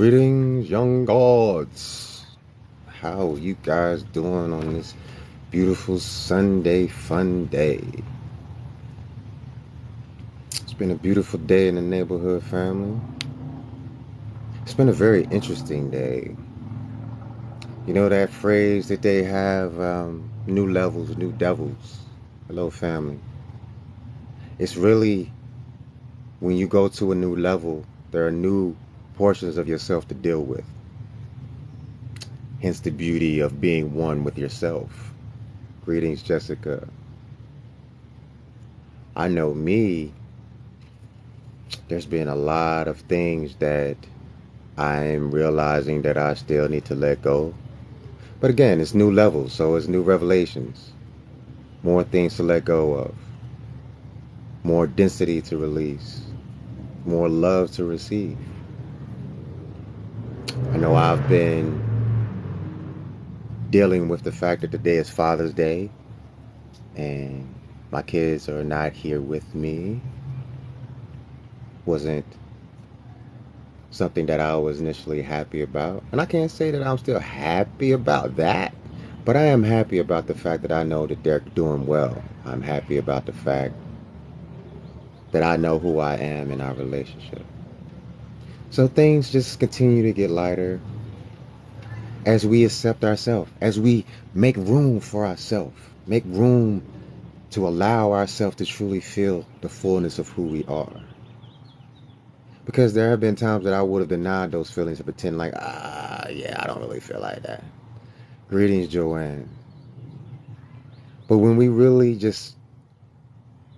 Greetings, young gods. How you guys doing on this beautiful Sunday fun day? It's been a beautiful day in the neighborhood, family. It's been a very interesting day. You know that phrase that they have, new levels, new devils. Hello, family. It's really when you go to a new level, there are new portions of yourself to deal with. Hence the beauty of being one with yourself. Greetings, Jessica. I know me, there's been a lot of things that I'm realizing that I still need to let go. But again, it's new levels, so it's new revelations. More things to let go of. More density to release. More love to receive. I know I've been dealing with the fact that today is Father's Day and my kids are not here with me. Wasn't something that I was initially happy about. And I can't say that I'm still happy about that, but I am happy about the fact that I know that they're doing well. I'm happy about the fact that I know who I am in our relationship. So things just continue to get lighter as we accept ourselves, as we make room for ourselves, make room to allow ourselves to truly feel the fullness of who we are. Because there have been times that I would have denied those feelings and pretend like, yeah, I don't really feel like that. Greetings, Joanne. But when we really just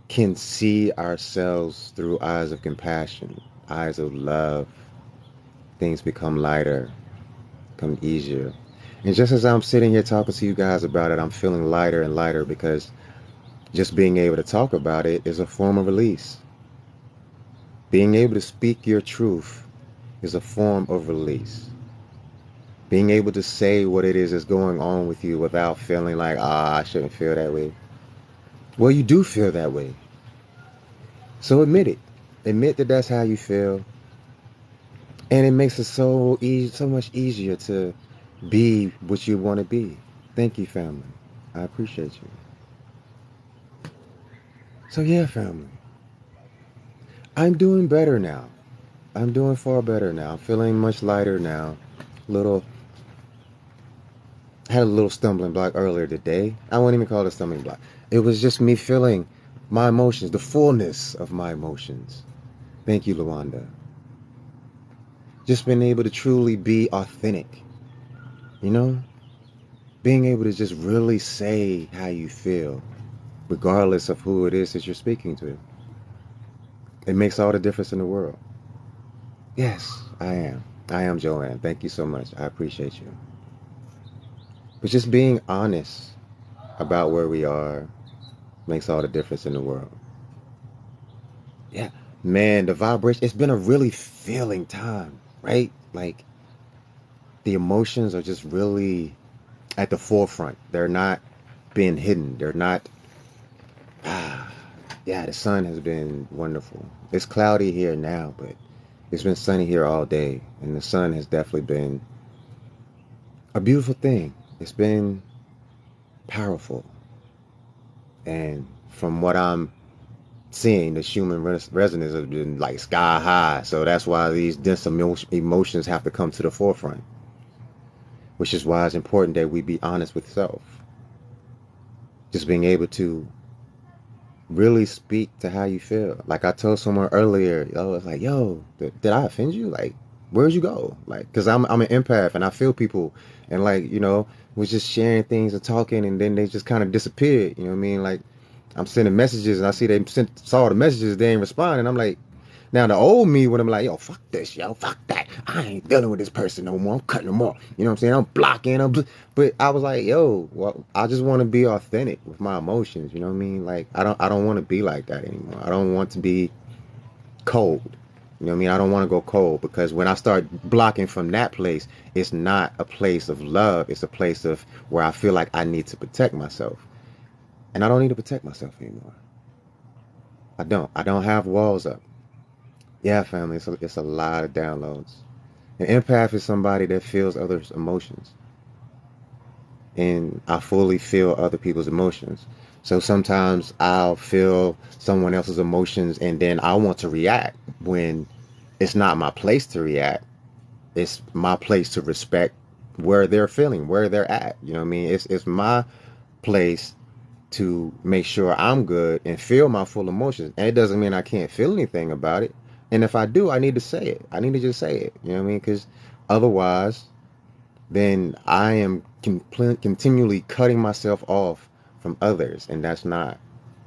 can see ourselves through eyes of compassion, eyes of love, things become lighter, become easier. And just as I'm sitting here talking to you guys about it, I'm feeling lighter and lighter because just being able to talk about it is a form of release. Being able to speak your truth is a form of release. Being able to say what it is that's going on with you without feeling like, I shouldn't feel that way. Well, you do feel that way. So admit it. Admit that that's how you feel. And it makes it so easy, so much easier to be what you want to be. Thank you, family. I appreciate you. So yeah, family. I'm doing better now. I'm doing far better now. I'm feeling much lighter now. Little Had a little stumbling block earlier today. I won't even call it a stumbling block. It was just me feeling my emotions, the fullness of my emotions. Thank you, Luanda. Just being able to truly be authentic, you know? Being able to just really say how you feel, regardless of who it is that you're speaking to. It makes all the difference in the world. Yes, I am. I am Joanne. Thank you so much. I appreciate you. But just being honest about where we are makes all the difference in the world. Yeah, man, the vibration, it's been a really feeling time, right? Like the emotions are just really at the forefront. They're not being hidden. They're not, ah, yeah, the sun has been wonderful. It's cloudy here now, but it's been sunny here all day. And the sun has definitely been a beautiful thing. It's been powerful. And from what I'm seeing, the Schumann resonance has been like sky high. So that's why these dense emotions have to come to the forefront, which is why it's important that we be honest with self. Just being able to really speak to how you feel. Like I told someone earlier, I was like, yo, did I offend you? Like, where'd you go? Like, because I'm an empath and I feel people. And like, was just sharing things and talking and then they just kind of disappeared. You know what I mean? Like, I'm sending messages and I see saw the messages, they ain't responding. I'm like, now the old me when I'm like, yo, fuck this, yo, fuck that. I ain't dealing with this person no more. I'm cutting them off. You know what I'm saying? I'm blocking them. But I was like, yo, well, I just want to be authentic with my emotions. You know what I mean? Like, I don't want to be like that anymore. I don't want to be cold. You know what I mean? I don't want to go cold because when I start blocking from that place, it's not a place of love. It's a place of where I feel like I need to protect myself. And I don't need to protect myself anymore. I don't have walls up. Yeah, family, it's a lot of downloads. An empath is somebody that feels others' emotions, and I fully feel other people's emotions. So sometimes I'll feel someone else's emotions and then I want to react when it's not my place to react. It's my place to respect where they're feeling, where they're at. You know what I mean? It's my place to make sure I'm good and feel my full emotions. And it doesn't mean I can't feel anything about it. And if I do, I need to say it. I need to just say it. You know what I mean? Because otherwise, then I am continually cutting myself off from others, and that's not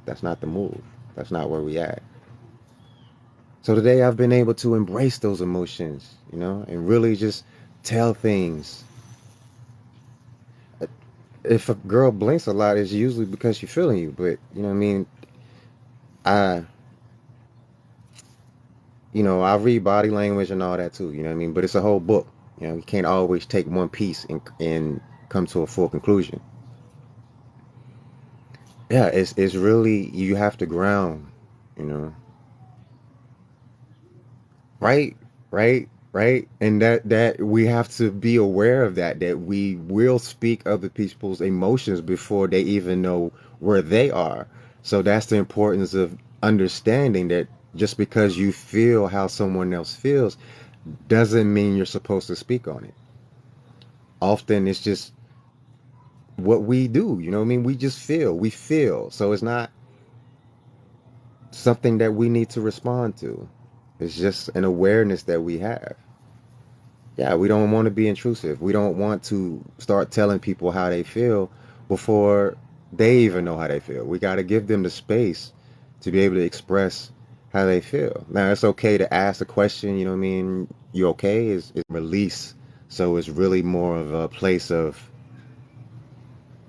the move. That's not where we at. So today I've been able to embrace those emotions, and really just tell things. If a girl blinks a lot, it's usually because she's feeling you. But you know what I mean. I I read body language and all that too. You know what I mean. But it's a whole book. You can't always take one piece and come to a full conclusion. Yeah, it's really you have to ground, you know. Right, right. And that we have to be aware of that we will speak other people's emotions before they even know where they are. So that's the importance of understanding that just because you feel how someone else feels doesn't mean you're supposed to speak on it. Often it's just what we do, you know what I mean? We just feel. So it's not something that we need to respond to. It's just an awareness that we have. Yeah, we don't want to be intrusive. We don't want to start telling people how they feel before they even know how they feel. We got to give them the space to be able to express how they feel. Now, it's okay to ask a question, you know what I mean? You okay? Is release. So it's really more of a place of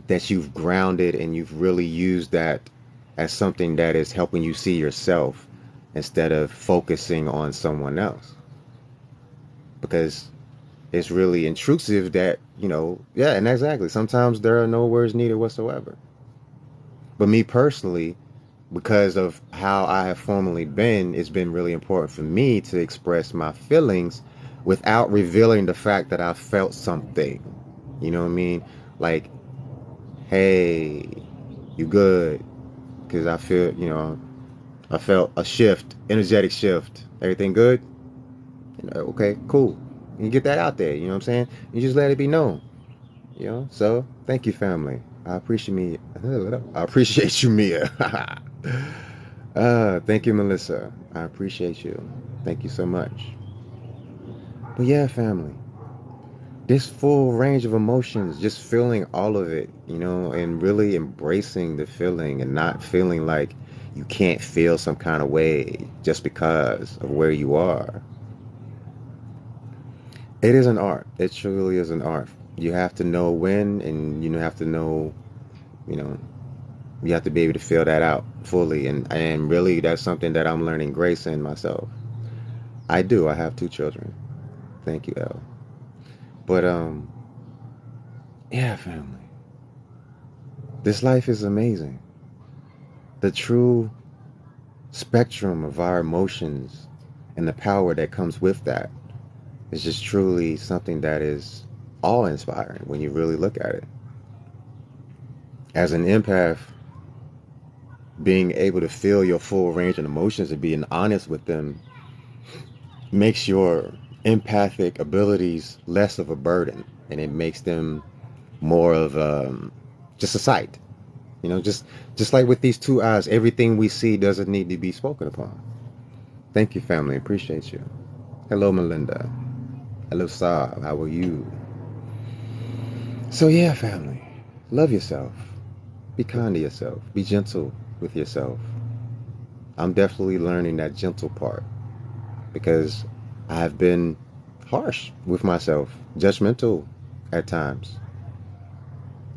that you've grounded and you've really used that as something that is helping you see yourself instead of focusing on someone else. Because it's really intrusive that, yeah, and exactly. Sometimes there are no words needed whatsoever. But me personally, because of how I have formerly been, it's been really important for me to express my feelings without revealing the fact that I felt something. You know what I mean? Like, hey, you good? Because I felt a shift, energetic shift. Everything good? Okay, cool. You get that out there, you know what I'm saying? You just let it be known. So thank you, family. I appreciate me. I appreciate you, Mia. Thank you, Melissa. I appreciate you. Thank you so much. But yeah, family, this full range of emotions, just feeling all of it, and really embracing the feeling and not feeling like you can't feel some kind of way just because of where you are. It is an art. It truly is an art. You have to know when, and have to know, you know, you have to be able to feel that out fully, and really that's something that I'm learning grace in myself. I do. I have two children. Thank you, Elle. But yeah, family. This life is amazing. The true spectrum of our emotions and the power that comes with that is just truly something that is awe-inspiring when you really look at it. As an empath, being able to feel your full range of emotions and being honest with them makes your empathic abilities less of a burden, and it makes them more of just a sight. Just like with these two eyes, everything we see doesn't need to be spoken upon. Thank you, family. Appreciate you. Hello, Melinda. Hello, Saab. How are you? So yeah, family, love yourself. Be kind to yourself. Be gentle with yourself. I'm definitely learning that gentle part because I've been harsh with myself, judgmental at times.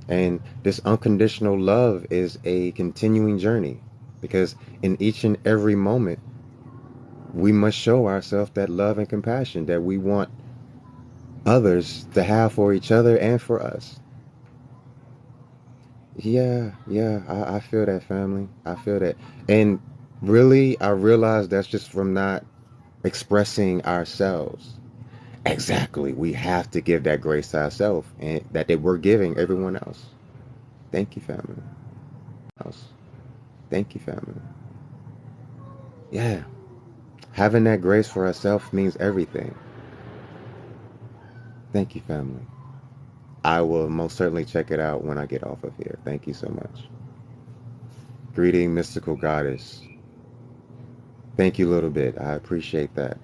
And this unconditional love is a continuing journey because in each and every moment, we must show ourselves that love and compassion that we want others to have for each other and for us. Yeah, I feel that, family. I feel that. And really, I realize that's just from not expressing ourselves. Exactly. We have to give that grace to ourselves and that we're giving everyone else. Thank you, family. Else. Thank you, family. Yeah. Having that grace for ourselves means everything. Thank you, family. I will most certainly check it out when I get off of here. Thank you so much. Greeting, mystical goddess. Thank you a little bit. I appreciate that.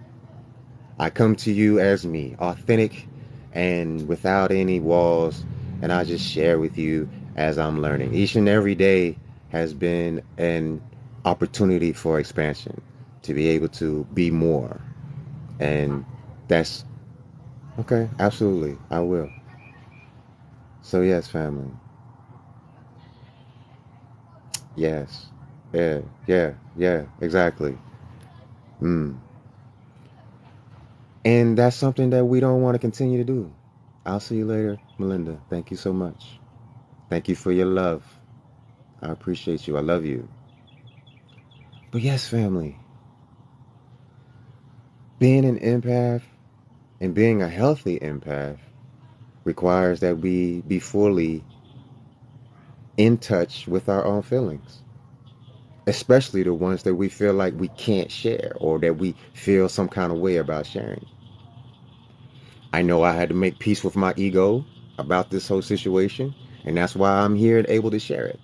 I come to you as me, authentic and without any walls, and I just share with you as I'm learning. Each and every day has been an opportunity for expansion, to be able to be more. And that's okay, absolutely. I will. So, yes, family. Yes. Yeah, yeah, yeah, exactly. Mm. And that's something that we don't want to continue to do. I'll see you later, Melinda. Thank you so much. Thank you for your love. I appreciate you. I love you. But yes, family, being an empath and being a healthy empath requires that we be fully in touch with our own feelings, especially the ones that we feel like we can't share or that we feel some kind of way about sharing. I know I had to make peace with my ego about this whole situation, and that's why I'm here and able to share it.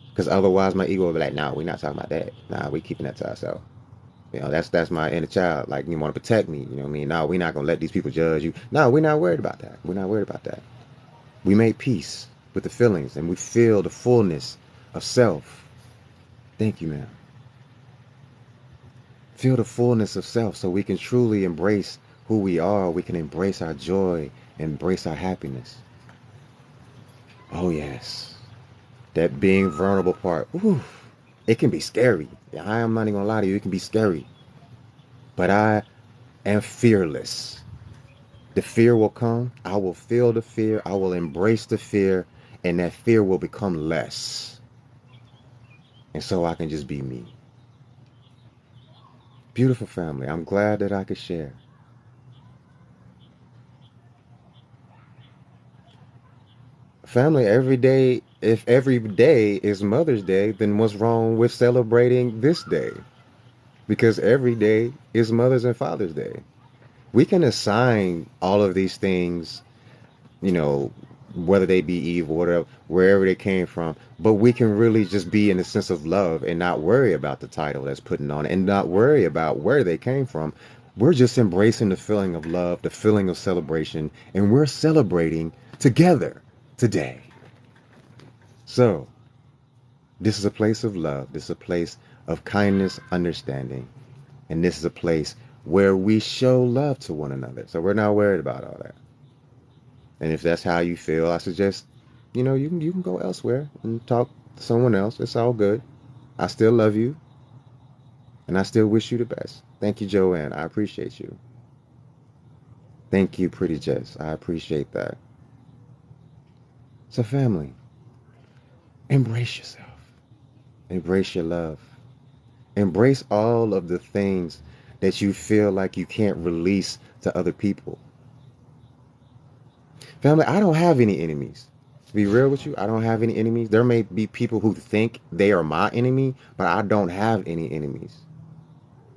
Because otherwise, my ego will be like, "Nah, we're not talking about that. Nah, we keeping that to ourselves." You know, that's my inner child. Like, you want to protect me. You know what I mean? No, we're not gonna let these people judge you. No, we're not worried about that. We're not worried about that. We made peace with the feelings, and we feel the fullness of self. Thank you, man. Feel the fullness of self, so we can truly embrace who we are. We can embrace our joy, embrace our happiness. Oh yes, that being vulnerable part. Ooh, it can be scary. I am not even gonna lie to you. It can be scary, but I am fearless. The fear will come. I will feel the fear. I will embrace the fear, and that fear will become less. And so I can just be me. Beautiful family. I'm glad that I could share. Family, every day, if every day is Mother's Day, then what's wrong with celebrating this day? Because every day is Mother's and Father's Day. We can assign all of these things, you know, whether they be evil, whatever, wherever they came from. But we can really just be in a sense of love and not worry about the title that's putting on it and not worry about where they came from. We're just embracing the feeling of love, the feeling of celebration, and we're celebrating together today. So, this is a place of love. This is a place of kindness, understanding. And this is a place where we show love to one another. So we're not worried about all that. And if that's how you feel, I suggest, you can go elsewhere and talk to someone else. It's all good. I still love you, and I still wish you the best. Thank you, Joanne. I appreciate you. Thank you, Pretty Jess. I appreciate that. So, family, embrace yourself. Embrace your love. Embrace all of the things that you feel like you can't release to other people. Family, I don't have any enemies. To be real with you, I don't have any enemies. There may be people who think they are my enemy, but I don't have any enemies.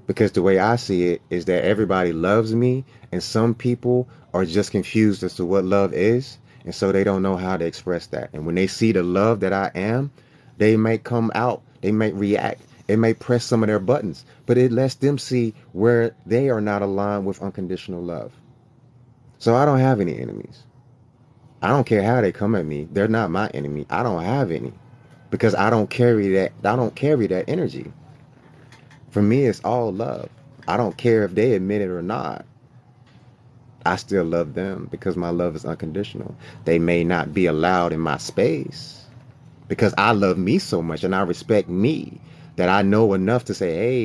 Because the way I see it is that everybody loves me, and some people are just confused as to what love is, and so they don't know how to express that. And when they see the love that I am, they may come out, they may react, it may press some of their buttons, but it lets them see where they are not aligned with unconditional love. So I don't have any enemies. I don't care how they come at me. They're not my enemy. I don't have any because I don't carry that. I don't carry that energy. For me, it's all love. I don't care if they admit it or not. I still love them because my love is unconditional. They may not be allowed in my space because I love me so much and I respect me that I know enough to say, hey,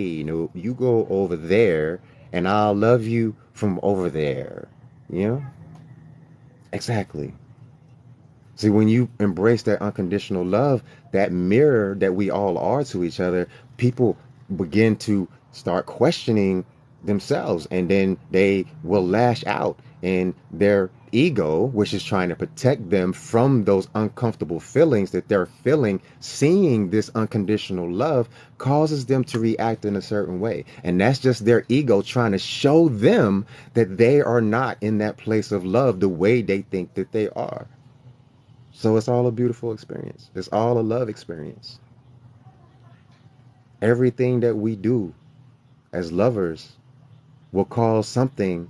you go over there and I'll love you from over there. You know? Exactly. See, when you embrace that unconditional love, that mirror that we all are to each other, people begin to start questioning themselves, and then they will lash out, and their ego, which is trying to protect them from those uncomfortable feelings that they're feeling, seeing this unconditional love, causes them to react in a certain way. And that's just their ego trying to show them that they are not in that place of love the way they think that they are. So it's all a beautiful experience. It's all a love experience. Everything that we do as lovers will cause something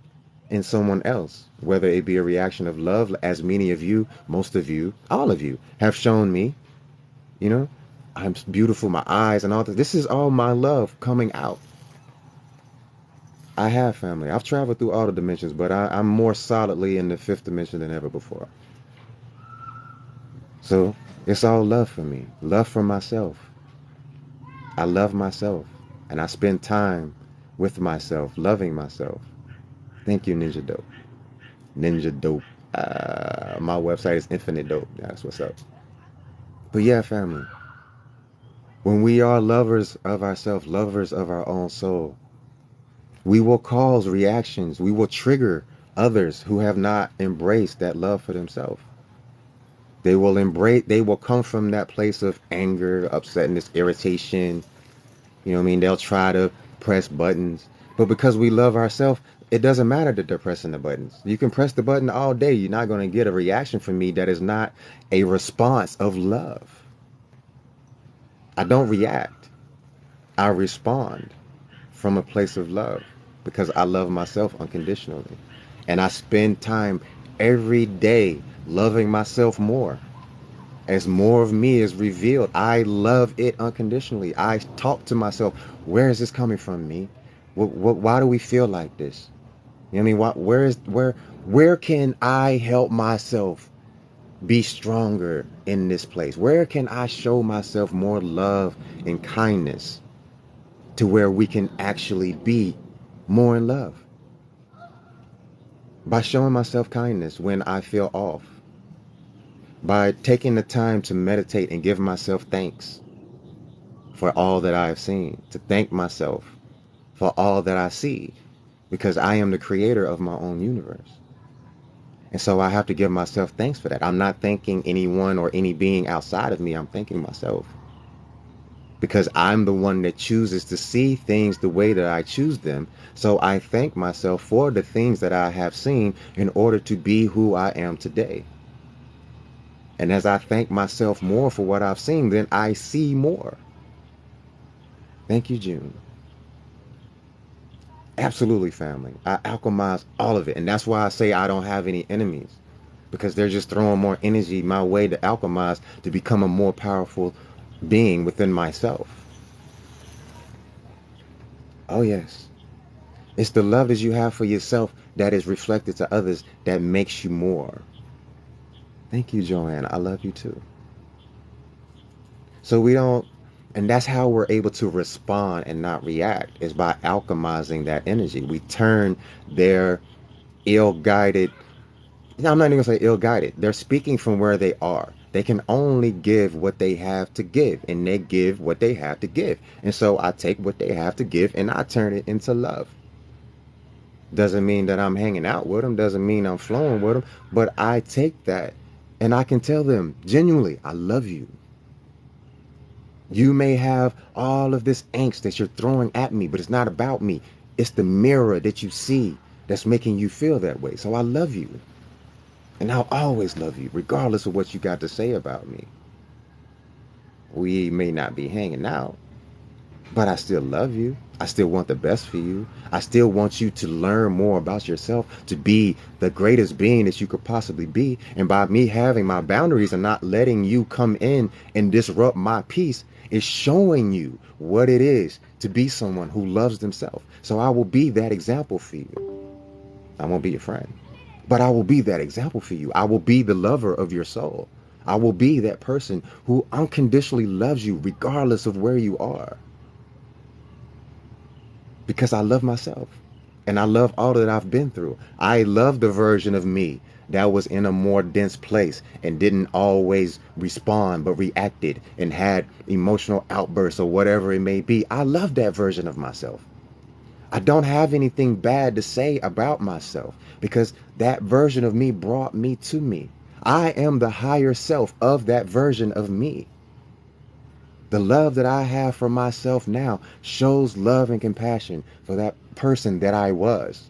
in someone else, whether it be a reaction of love, as many of you, most of you, all of you have shown me, you know, I'm beautiful, my eyes and all this. This is all my love coming out. I have family. I've traveled through all the dimensions, but I'm more solidly in the fifth dimension than ever before. So it's all love for me, love for myself. I love myself, and I spend time with myself, loving myself. Thank you, Ninja Dope. Ninja Dope. My website is Infinite Dope. That's what's up. But yeah, family, when we are lovers of ourselves, lovers of our own soul, we will cause reactions. We will trigger others who have not embraced that love for themselves. They will come from that place of anger, upsetness, irritation. You know what I mean? They'll try to press buttons. But because we love ourselves, it doesn't matter that they're pressing the buttons. You can press the button all day. You're not going to get a reaction from me that is not a response of love. I don't react. I respond from a place of love because I love myself unconditionally. And I spend time every day loving myself more. As more of me is revealed, I love it unconditionally. I talk to myself, where is this coming from, me? Why do we feel like this? You know what I mean? Where can I help myself be stronger in this place? Where can I show myself more love and kindness to where we can actually be more in love? By showing myself kindness when I feel off. By taking the time to meditate and give myself thanks for all that I have seen. To thank myself for all that I see. Because I am the creator of my own universe. And so I have to give myself thanks for that. I'm not thanking anyone or any being outside of me. I'm thanking myself. Because I'm the one that chooses to see things the way that I choose them. So I thank myself for the things that I have seen in order to be who I am today. And as I thank myself more for what I've seen, then I see more. Thank you, June. Absolutely, family. I alchemize all of it. And that's why I say I don't have any enemies. Because they're just throwing more energy my way to alchemize to become a more powerful being within myself. Oh, yes. It's the love that you have for yourself that is reflected to others that makes you more. Thank you, Joanne. I love you too. So we don't, and that's how we're able to respond and not react, is by alchemizing that energy. We turn their ill-guided, I'm not even gonna say ill-guided, they're speaking from where they are. They can only give what they have to give, and they give what they have to give. And so I take what they have to give and I turn it into love. Doesn't mean that I'm hanging out with them, doesn't mean I'm flowing with them, but I take that and I can tell them genuinely, I love you. You may have all of this angst that you're throwing at me, but it's not about me. It's the mirror that you see that's making you feel that way. So I love you. And I'll always love you, regardless of what you got to say about me. We may not be hanging out, but I still love you. I still want the best for you. I still want you to learn more about yourself, to be the greatest being that you could possibly be. And by me having my boundaries and not letting you come in and disrupt my peace, is showing you what it is to be someone who loves themselves. So I will be that example for you. I won't be your friend, but I will be that example for you. I will be the lover of your soul. I will be that person who unconditionally loves you regardless of where you are. Because I love myself and I love all that I've been through. I love the version of me that was in a more dense place and didn't always respond, but reacted and had emotional outbursts or whatever it may be. I love that version of myself. I don't have anything bad to say about myself because that version of me brought me to me. I am the higher self of that version of me. The love that I have for myself now shows love and compassion for that person that I was.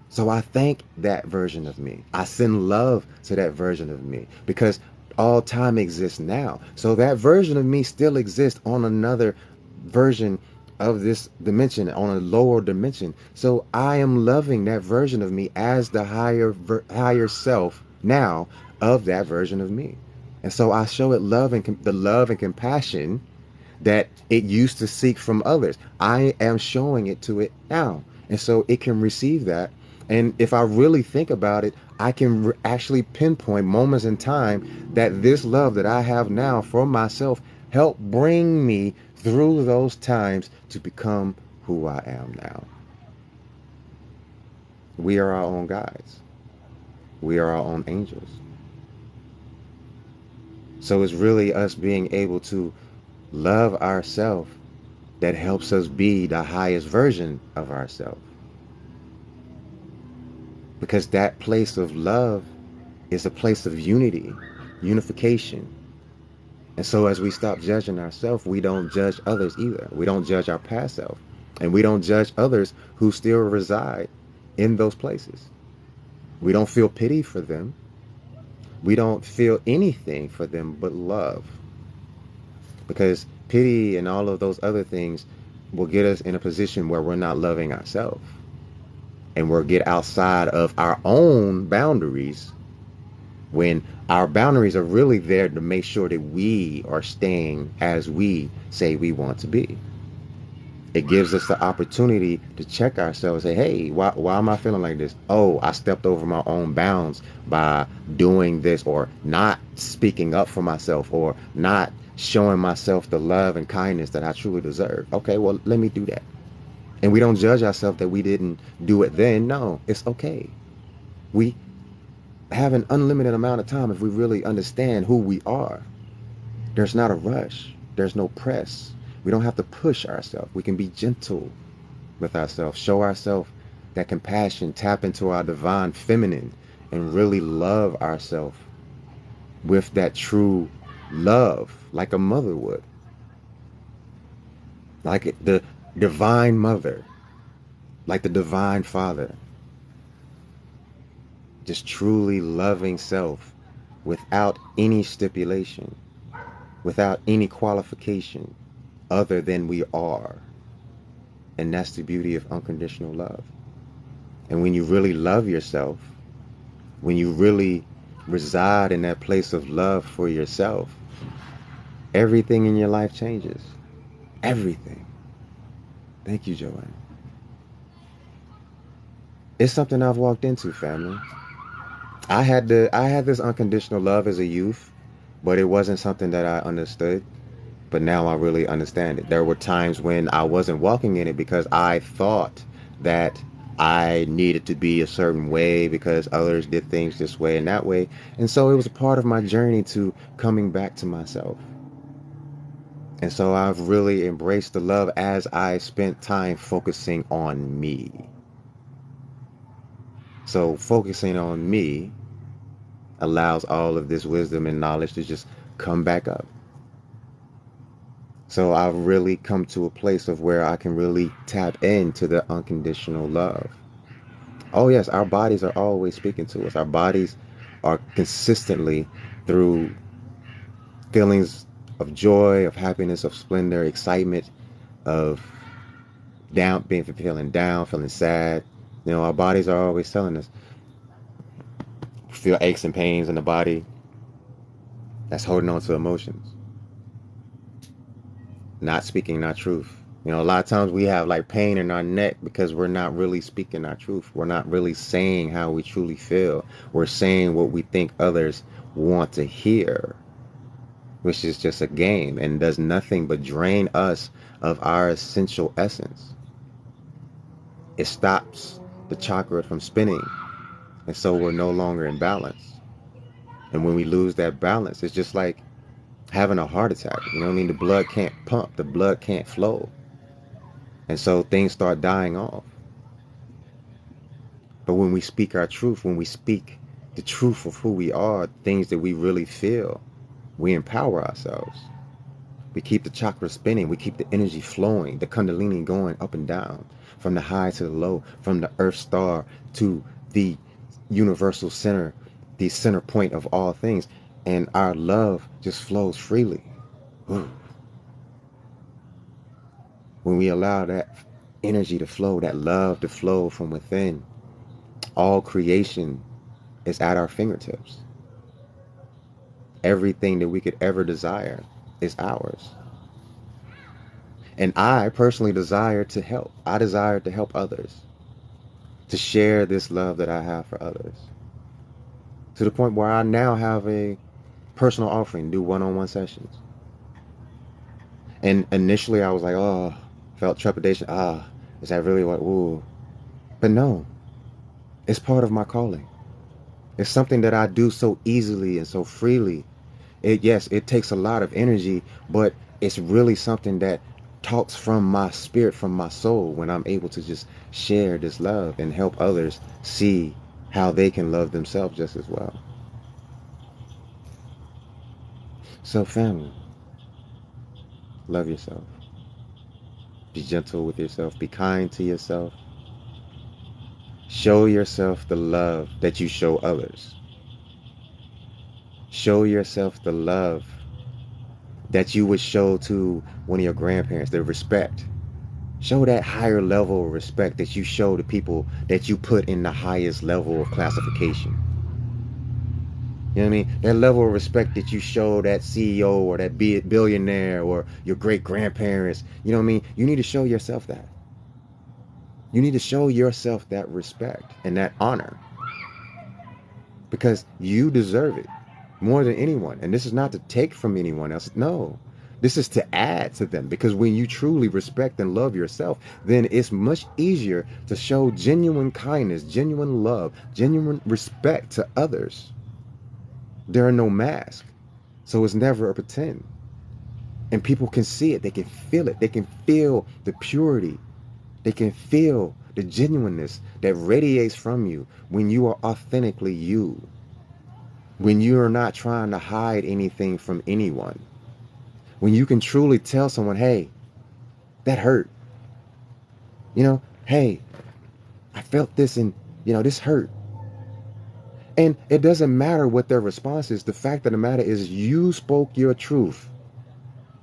So I thank that version of me. I send love to that version of me because all time exists now. So that version of me still exists on another version of this dimension, on a lower dimension. So I am loving that version of me as the higher self now of that version of me. And so I show it love and the love and compassion that it used to seek from others. I am showing it to it now. And so it can receive that. And if I really think about it, I can actually pinpoint moments in time that this love that I have now for myself helped bring me through those times to become who I am now. We are our own guides. We are our own angels. So it's really us being able to love ourselves that helps us be the highest version of ourselves. Because that place of love is a place of unity, unification. And so as we stop judging ourselves, we don't judge others either. We don't judge our past self. And we don't judge others who still reside in those places. We don't feel pity for them. We don't feel anything for them but love. Because pity and all of those other things will get us in a position where we're not loving ourselves. And we'll get outside of our own boundaries when our boundaries are really there to make sure that we are staying as we say we want to be. It gives us the opportunity to check ourselves, say, hey, why am I feeling like this? Oh, I stepped over my own bounds by doing this or not speaking up for myself or not showing myself the love and kindness that I truly deserve. Okay, well, let me do that. And we don't judge ourselves that we didn't do it then. No, it's okay. We have an unlimited amount of time if we really understand who we are. There's not a rush. There's no press. We don't have to push ourselves. We can be gentle with ourselves, show ourselves that compassion, tap into our divine feminine, and really love ourselves with that true love, like a mother would, like the divine mother, like the divine father. Just truly loving self without any stipulation, without any qualification other than we are. And that's the beauty of unconditional love. And when you really love yourself, when you really reside in that place of love for yourself, everything in your life changes. Everything. Thank you, Joanne. It's something I've walked into, family. I had this unconditional love as a youth, but it wasn't something that I understood. But now I really understand it. There were times when I wasn't walking in it because I thought that I needed to be a certain way because others did things this way and that way. And so it was a part of my journey to coming back to myself. And so I've really embraced the love as I spent time focusing on me. So focusing on me allows all of this wisdom and knowledge to just come back up. So I've really come to a place of where I can really tap into the unconditional love. Oh yes, our bodies are always speaking to us. Our bodies are consistently through feelings of joy, of happiness, of splendor, excitement, of feeling down, feeling sad. You know, our bodies are always telling us. Feel aches and pains in the body. That's holding on to emotions. Not speaking our truth. You know, a lot of times we have like pain in our neck because we're not really speaking our truth. We're not really saying how we truly feel. We're saying what we think others want to hear, which is just a game and does nothing but drain us of our essential essence. It stops the chakra from spinning, and so we're no longer in balance. And when we lose that balance, it's just like having a heart attack. You know what I mean? The blood can't pump, the blood can't flow. And so things start dying off. But when we speak our truth, when we speak the truth of who we are, things that we really feel, we empower ourselves. We keep the chakra spinning. We keep the energy flowing, the kundalini going up and down, from the high to the low, from the earth star to the universal center, the center point of all things. And our love just flows freely. Ooh. When we allow that energy to flow, that love to flow from within, all creation is at our fingertips. Everything that we could ever desire is ours. And I personally desire to help. I desire to help others, to share this love that I have for others. To the point where I now have a personal offering, do one-on-one sessions. And initially I was like, oh, felt trepidation. Is that really what, ooh. But no, it's part of my calling. It's something that I do so easily and so freely. Yes, it takes a lot of energy, but it's really something that talks from my spirit, from my soul, when I'm able to just share this love and help others see how they can love themselves just as well. So family, love yourself. Be gentle with yourself. Be kind to yourself. Show yourself the love that you show others. Show yourself the love that you would show to one of your grandparents, the respect. Show that higher level of respect that you show to people that you put in the highest level of classification. You know what I mean? That level of respect that you show that CEO or that billionaire or your great grandparents. You know what I mean? You need to show yourself that. You need to show yourself that respect and that honor, because you deserve it more than anyone. And this is not to take from anyone else. No, this is to add to them, because when you truly respect and love yourself, then it's much easier to show genuine kindness, genuine love, genuine respect to others. There are no masks, so it's never a pretend. And people can see it. They can feel it. They can feel the purity. They can feel the genuineness that radiates from you when you are authentically you. When you are not trying to hide anything from anyone. When you can truly tell someone, hey, that hurt. You know, hey, I felt this and, this hurt. And it doesn't matter what their response is. The fact of the matter is you spoke your truth.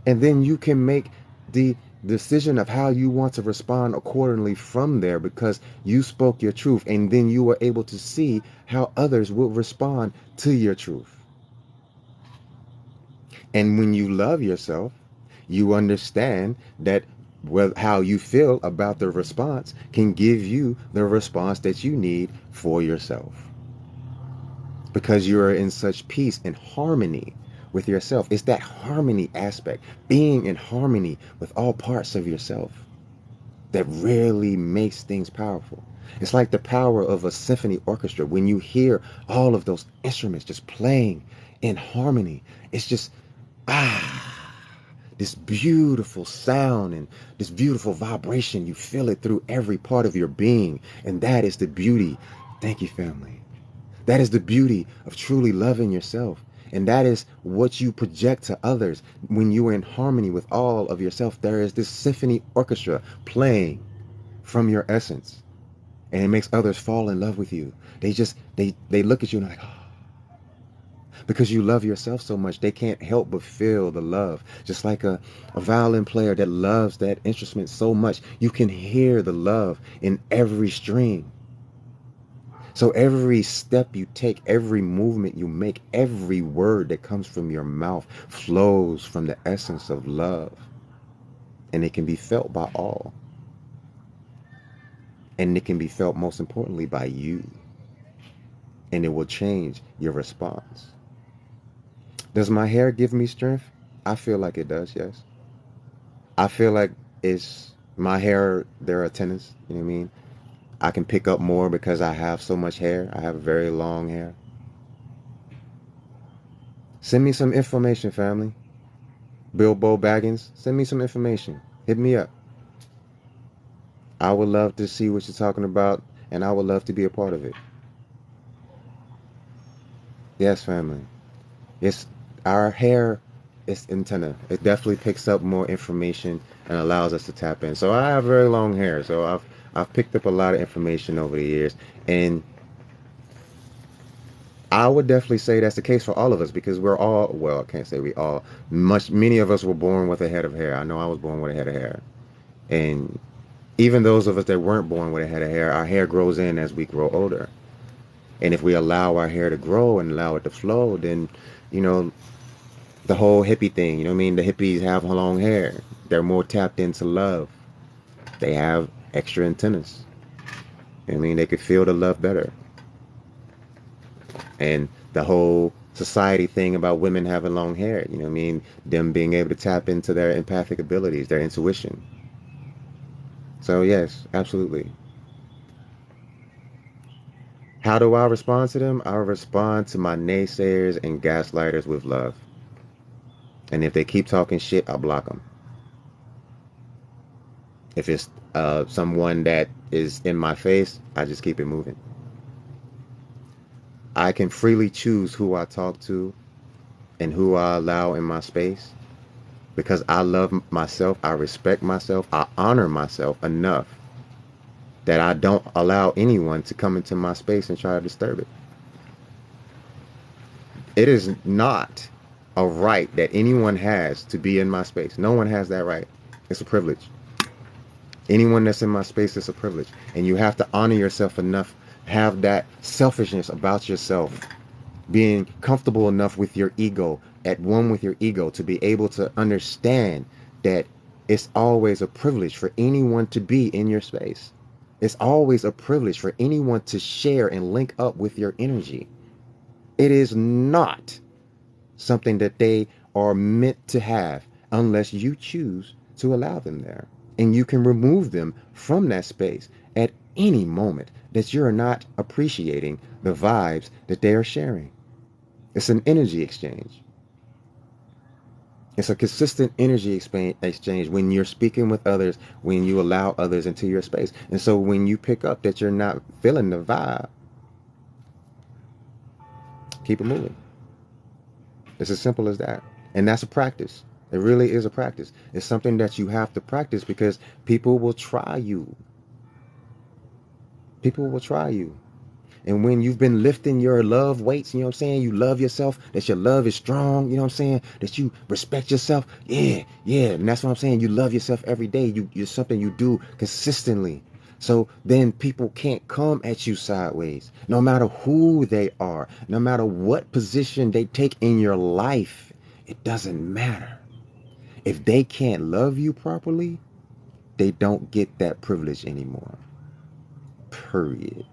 And then you can make the decision of how you want to respond accordingly from there, because you spoke your truth. And then you were able to see how others will respond to your truth. And when you love yourself, you understand that how you feel about the response can give you the response that you need for yourself. Because you are in such peace and harmony with yourself. It's that harmony aspect, being in harmony with all parts of yourself, that really makes things powerful. It's like the power of a symphony orchestra. When you hear all of those instruments just playing in harmony, it's just, this beautiful sound and this beautiful vibration. You feel it through every part of your being. And that is the beauty. Thank you, family. That is the beauty of truly loving yourself. And that is what you project to others. When you are in harmony with all of yourself, there is this symphony orchestra playing from your essence. And it makes others fall in love with you. They look at you and are like, oh. Because you love yourself so much, they can't help but feel the love. Just like a violin player that loves that instrument so much, you can hear the love in every string. So every step you take, every movement you make, every word that comes from your mouth flows from the essence of love. And it can be felt by all. And it can be felt, most importantly, by you. And it will change your response. Does my hair give me strength? I feel like it does, yes. I feel like it's my hair, there are tenants, you know what I mean? I can pick up more because I have so much hair. I have very long hair. Send me some information, family. Bilbo Baggins, send me some information. Hit me up. I would love to see what you're talking about, and I would love to be a part of it. Yes, family. It's our hair is antenna. It definitely picks up more information and allows us to tap in. So I have very long hair, so I've picked up a lot of information over the years, and I would definitely say that's the case for all of us because we're all, well, I can't say we all, many of us were born with a head of hair. I know I was born with a head of hair. And even those of us that weren't born with a head of hair, our hair grows in as we grow older. And if we allow our hair to grow and allow it to flow, then, you know, the whole hippie thing, you know what I mean? The hippies have long hair. They're more tapped into love. They have extra antennas. You know what I mean? They could feel the love better. And the whole society thing about women having long hair, you know what I mean? Them being able to tap into their empathic abilities, their intuition. So yes, absolutely. How do I respond to them? I respond to my naysayers and gaslighters with love. And if they keep talking shit, I block them. If it's someone that is in my face, I just keep it moving. I can freely choose who I talk to and who I allow in my space because I love myself, I respect myself, I honor myself enough that I don't allow anyone to come into my space and try to disturb it. It is not a right that anyone has to be in my space. No one has that right. It's a privilege. Anyone that's in my space is a privilege. And you have to honor yourself enough, have that selfishness about yourself, being comfortable enough with your ego, at one with your ego, to be able to understand that it's always a privilege for anyone to be in your space. It's always a privilege for anyone to share and link up with your energy. It is not something that they are meant to have unless you choose to allow them there. And you can remove them from that space at any moment that you're not appreciating the vibes that they are sharing. It's an energy exchange. It's a consistent energy exchange when you're speaking with others, when you allow others into your space. And so when you pick up that you're not feeling the vibe, keep it moving. It's as simple as that. And that's a practice. It really is a practice. It's something that you have to practice because people will try you. People will try you. And when you've been lifting your love weights, you know what I'm saying? You love yourself, that your love is strong, you know what I'm saying? That you respect yourself. Yeah, yeah. And that's what I'm saying. You love yourself every day. You're something you do consistently. So then people can't come at you sideways, no matter who they are, no matter what position they take in your life. It doesn't matter. If they can't love you properly, they don't get that privilege anymore. Period.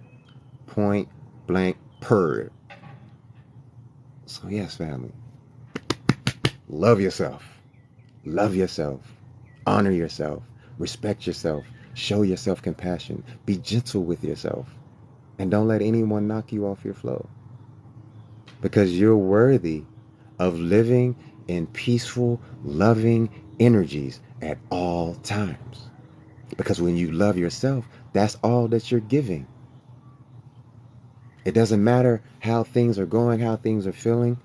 Point blank, period. So yes, family, love yourself. Love yourself. Honor yourself. Respect yourself. Show yourself compassion. Be gentle with yourself. And don't let anyone knock you off your flow. Because you're worthy of living in peaceful, loving energies at all times. Because when you love yourself, that's all that you're giving. It doesn't matter how things are going, how things are feeling.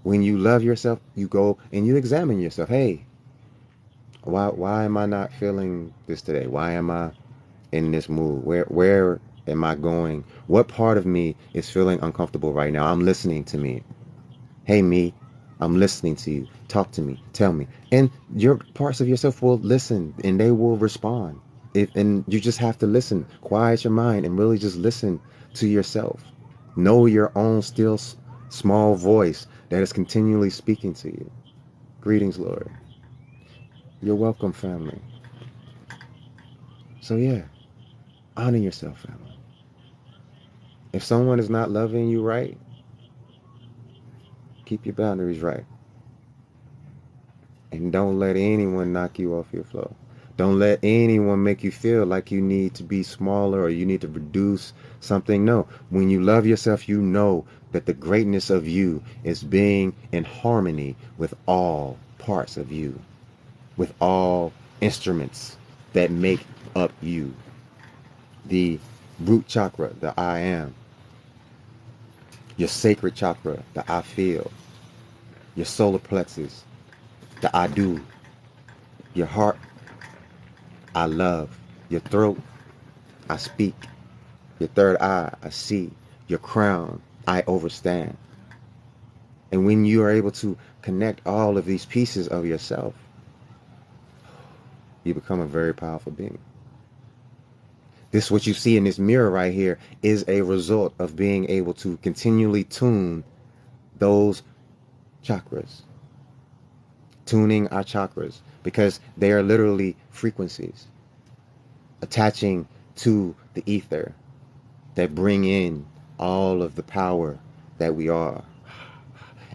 When you love yourself, you go and you examine yourself. Hey, why am I not feeling this today? Why am I in this mood? Where am I going? What part of me is feeling uncomfortable right now? I'm listening to me. Hey me, I'm listening to you. Talk to me. Tell me. And your parts of yourself will listen and they will respond. And you just have to listen. Quiet your mind and really just listen to yourself. Know your own still small voice that is continually speaking to you. Greetings, Lord. You're welcome, family. So yeah, honor yourself, family. If someone is not loving you right, keep your boundaries right. And don't let anyone knock you off your flow. Don't let anyone make you feel like you need to be smaller or you need to reduce something. No. When you love yourself, you know that the greatness of you is being in harmony with all parts of you, with all instruments. that make up you. The root chakra, the I am. Your sacred chakra, the I feel. Your solar plexus, the I do. Your heart, I love. Your throat, I speak. Your third eye, I see. Your crown, I overstand. And when you are able to connect all of these pieces of yourself, you become a very powerful being. This, what you see in this mirror right here, is a result of being able to continually tune those chakras. Tuning our chakras, because they are literally frequencies attaching to the ether that bring in all of the power that we are.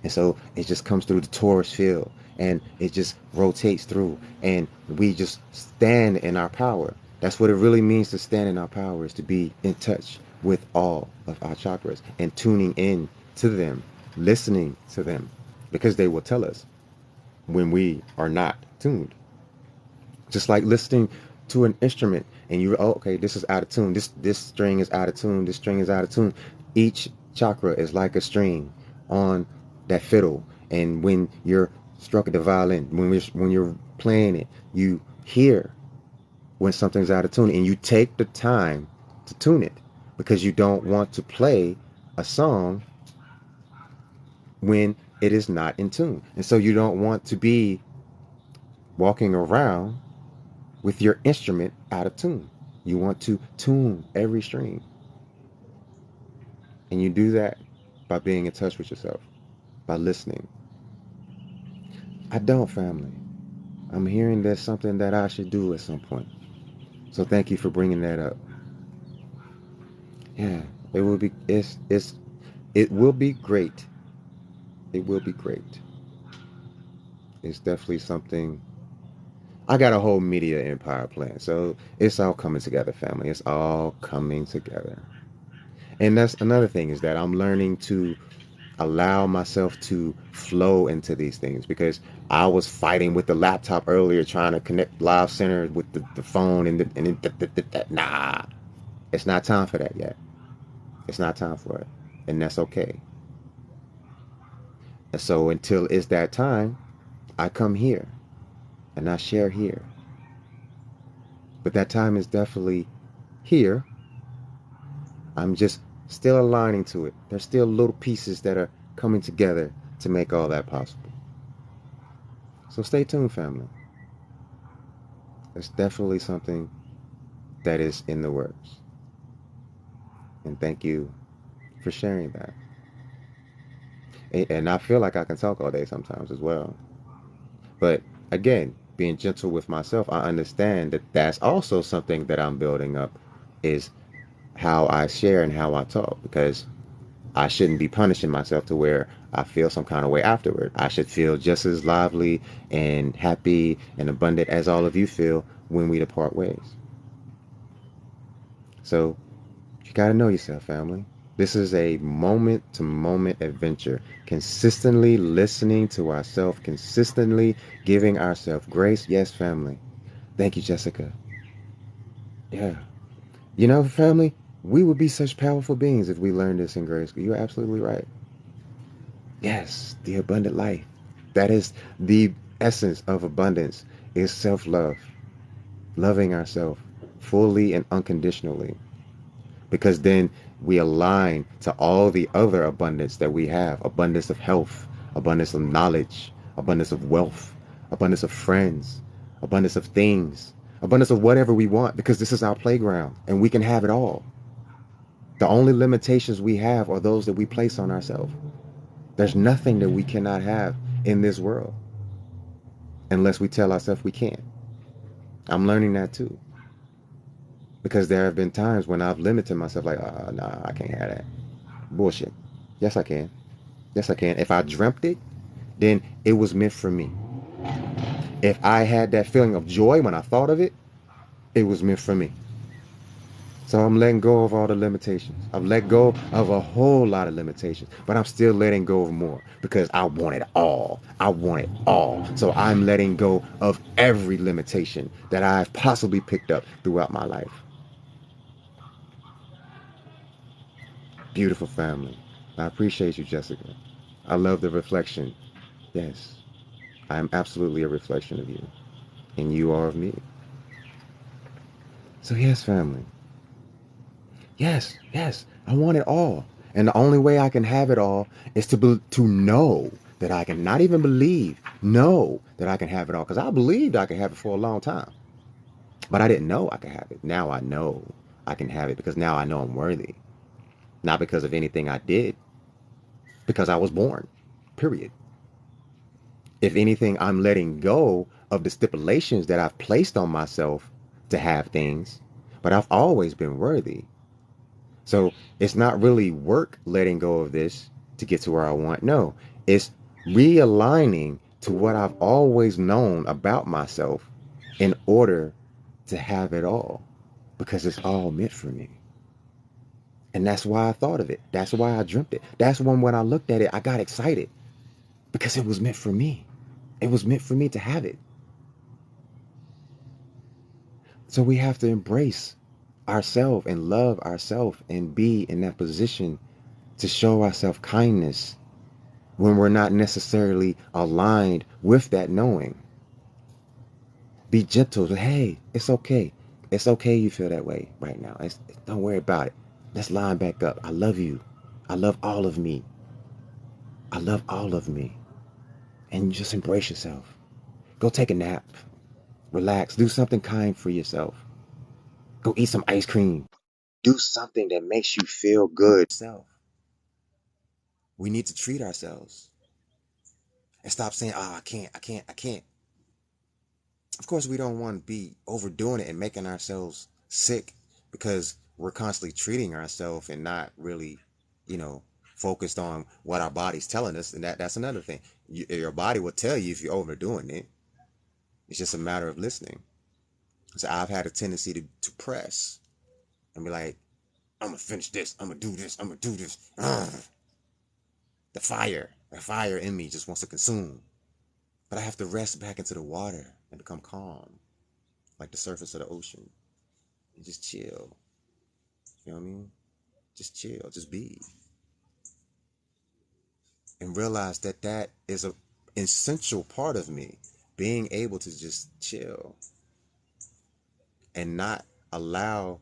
And so it just comes through the torus field and it just rotates through and we just stand in our power. That's what it really means to stand in our power, is to be in touch with all of our chakras and tuning in to them, listening to them, because they will tell us when we are not tuned. Just like listening to an instrument and you, oh, okay, this is out of tune. This string is out of tune. This string is out of tune. Each chakra is like a string on that fiddle. And when you're struck at the violin, when you're playing it, you hear when something's out of tune, and you take the time to tune it, because you don't want to play a song when it is not in tune. And so you don't want to be walking around with your instrument out of tune. You want to tune every string. And you do that by being in touch with yourself, by listening. I don't, family. I'm hearing there's something that I should do at some point. So thank you for bringing that up. Yeah, it will be, it will be great. It will be great. It's definitely something. I got a whole media empire plan. So it's all coming together, family. It's all coming together. And that's another thing, is that I'm learning to allow myself to flow into these things, because I was fighting with the laptop earlier, trying to connect Live Center with the phone nah, it's not time for that yet. It's not time for it. And that's okay. And so until it's that time, I come here and I share here. But that time is definitely here. I'm just still aligning to it. There's still little pieces that are coming together to make all that possible. So stay tuned, family. There's definitely something that is in the works. And thank you for sharing that. And I feel like I can talk all day sometimes as well. But again, being gentle with myself, I understand that that's also something that I'm building up, is how I share and how I talk, because I shouldn't be punishing myself to where I feel some kind of way afterward. I should feel just as lively and happy and abundant as all of you feel when we depart ways. So you got to know yourself, family. This is a moment-to-moment adventure. Consistently listening to ourselves, consistently giving ourselves grace. Yes, family. Thank you, Jessica. Yeah. You know, family, we would be such powerful beings if we learned this in grade school. You're absolutely right. Yes, the abundant life. That is the essence of abundance, is self-love. Loving ourselves fully and unconditionally. Because then we align to all the other abundance that we have. Abundance of health, abundance of knowledge, abundance of wealth, abundance of friends, abundance of things, abundance of whatever we want, because this is our playground and we can have it all. The only limitations we have are those that we place on ourselves. There's nothing that we cannot have in this world unless we tell ourselves we can't. I'm learning that too. Because there have been times when I've limited myself, like, nah, I can't have that. Bullshit. Yes, I can. Yes, I can. If I dreamt it, then it was meant for me. If I had that feeling of joy when I thought of it, it was meant for me. So I'm letting go of all the limitations. I've let go of a whole lot of limitations, but I'm still letting go of more because I want it all. I want it all. So I'm letting go of every limitation that I've possibly picked up throughout my life. Beautiful family. I appreciate you, Jessica. I love the reflection. Yes, I am absolutely a reflection of you, and you are of me. So, yes, family. Yes, yes, I want it all. And the only way I can have it all is to know that I can not even believe, know that I can have it all. Because I believed I could have it for a long time, but I didn't know I could have it. Now I know I can have it because now I know I'm worthy. Not because of anything I did, because I was born. Period. If anything, I'm letting go of the stipulations that I've placed on myself to have things, but I've always been worthy. So it's not really work letting go of this to get to where I want. No, it's realigning to what I've always known about myself in order to have it all because it's all meant for me. And that's why I thought of it. That's why I dreamt it. That's when I looked at it, I got excited because it was meant for me. It was meant for me to have it. So we have to embrace ourselves and love ourselves and be in that position to show ourselves kindness when we're not necessarily aligned with that knowing. Be gentle. Hey, it's okay. It's okay you feel that way right now. Don't worry about it. Let's line back up. I love you. I love all of me. I love all of me. And just embrace yourself. Go take a nap. Relax. Do something kind for yourself. Go eat some ice cream. Do something that makes you feel good. Self. We need to treat ourselves and stop saying, oh, I can't. Of course, we don't want to be overdoing it and making ourselves sick because we're constantly treating ourselves and not really, you know, focused on what our body's telling us. And that's another thing. Your body will tell you if you're overdoing it. It's just a matter of listening. So I've had a tendency to press and be like, I'm going to finish this. I'm going to do this. I'm going to do this. Ugh. The fire in me just wants to consume. But I have to rest back into the water and become calm, like the surface of the ocean. And just chill. You know what I mean? Just chill, just be. And realize that that is a essential part of me. Being able to just chill and not allow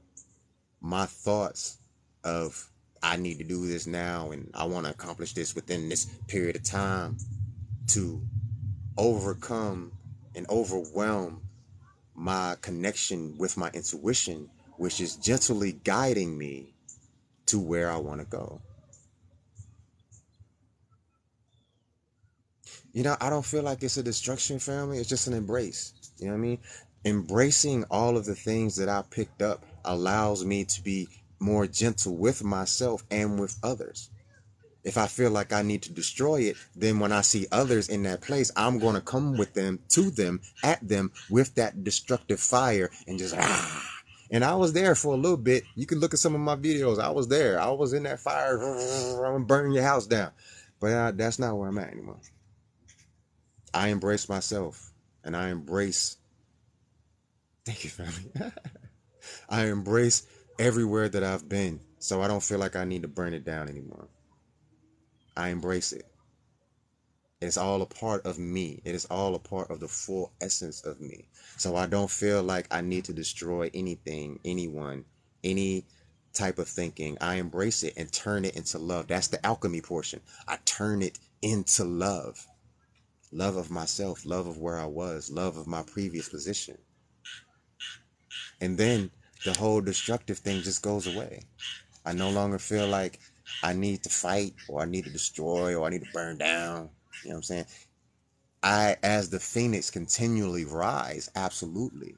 my thoughts of I need to do this now and I want to accomplish this within this period of time to overcome and overwhelm my connection with my intuition, which is gently guiding me to where I want to go. You know, I don't feel like it's a destruction, family. It's just an embrace. You know what I mean? Embracing all of the things that I picked up allows me to be more gentle with myself and with others. If I feel like I need to destroy it, then when I see others in that place, I'm going to come with them, to them, at them with that destructive fire and just ah. And I was there for a little bit. You can look at some of my videos. I was there. I was in that fire. I'm going to burn your house down. But that's not where I'm at anymore. I embrace myself and I embrace, thank you, family. I embrace everywhere that I've been. So I don't feel like I need to burn it down anymore. I embrace it. It's all a part of me. It is all a part of the full essence of me. So I don't feel like I need to destroy anything, anyone, any type of thinking. I embrace it and turn it into love. That's the alchemy portion. I turn it into love. Love of myself, love of where I was, love of my previous position. And then the whole destructive thing just goes away. I no longer feel like I need to fight or I need to destroy or I need to burn down. You know what I'm saying? As the phoenix, continually rise, absolutely.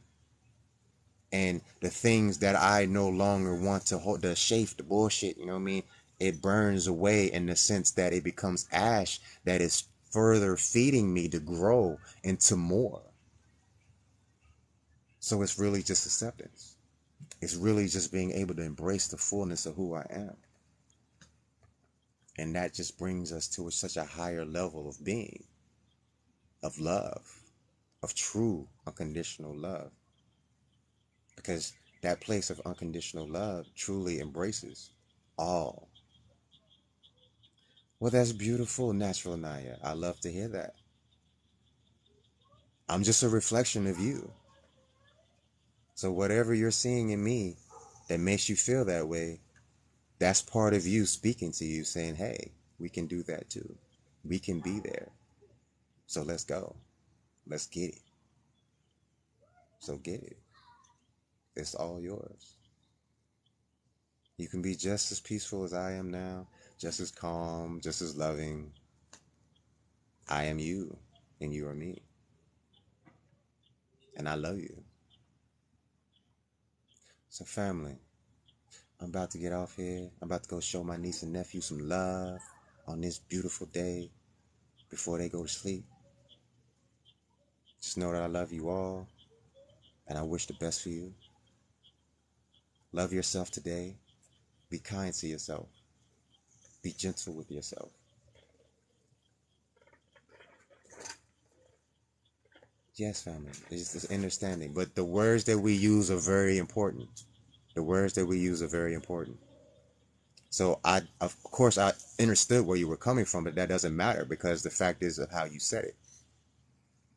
And the things that I no longer want to hold, the chafe, the bullshit, you know what I mean? It burns away in the sense that it becomes ash that is further feeding me to grow into more. So it's really just acceptance. It's really just being able to embrace the fullness of who I am. And that just brings us to such a higher level of being, of love, of true unconditional love. Because that place of unconditional love truly embraces all. Well, that's beautiful, Natural Naya. I love to hear that. I'm just a reflection of you. So whatever you're seeing in me that makes you feel that way, that's part of you speaking to you, saying, hey, we can do that too. We can be there. So let's go. Let's get it. So get it. It's all yours. You can be just as peaceful as I am now, just as calm, just as loving. I am you, and you are me. And I love you. So, family, I'm about to get off here. I'm about to go show my niece and nephew some love on this beautiful day before they go to sleep. Just know that I love you all, and I wish the best for you. Love yourself today. Be kind to yourself. Be gentle with yourself. Yes, family. It's this understanding. But the words that we use are very important. The words that we use are very important. So of course, I understood where you were coming from, but that doesn't matter because the fact is of how you said it.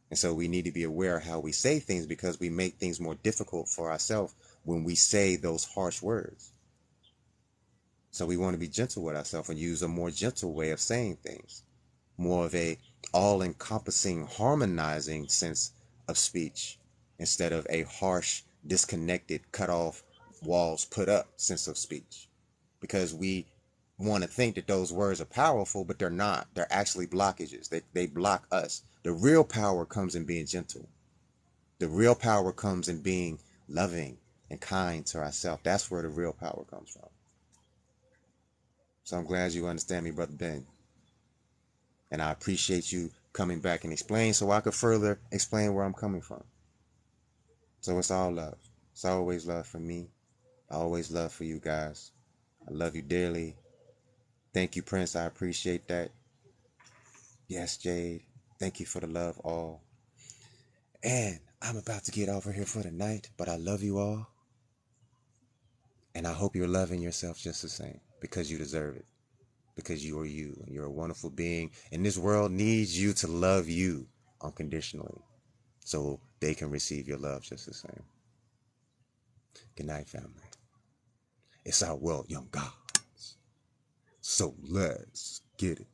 And so we need to be aware of how we say things because we make things more difficult for ourselves when we say those harsh words. So we want to be gentle with ourselves and use a more gentle way of saying things, more of a all-encompassing, harmonizing sense of speech instead of a harsh, disconnected, cut off, walls put up sense of speech. Because we want to think that those words are powerful, but they're not. They're actually blockages. They block us. The real power comes in being gentle. The real power comes in being loving and kind to ourselves. That's where the real power comes from. So I'm glad you understand me, Brother Ben. And I appreciate you coming back and explain so I could further explain where I'm coming from. So it's all love. It's always love for me. Always love for you guys. I love you dearly. Thank you, Prince. I appreciate that. Yes, Jade. Thank you for the love, all. And I'm about to get over here for the night, but I love you all. And I hope you're loving yourself just the same because you deserve it. Because you are you and you're a wonderful being. And this world needs you to love you unconditionally so they can receive your love just the same. Good night, family. It's our world, young gods. So let's get it.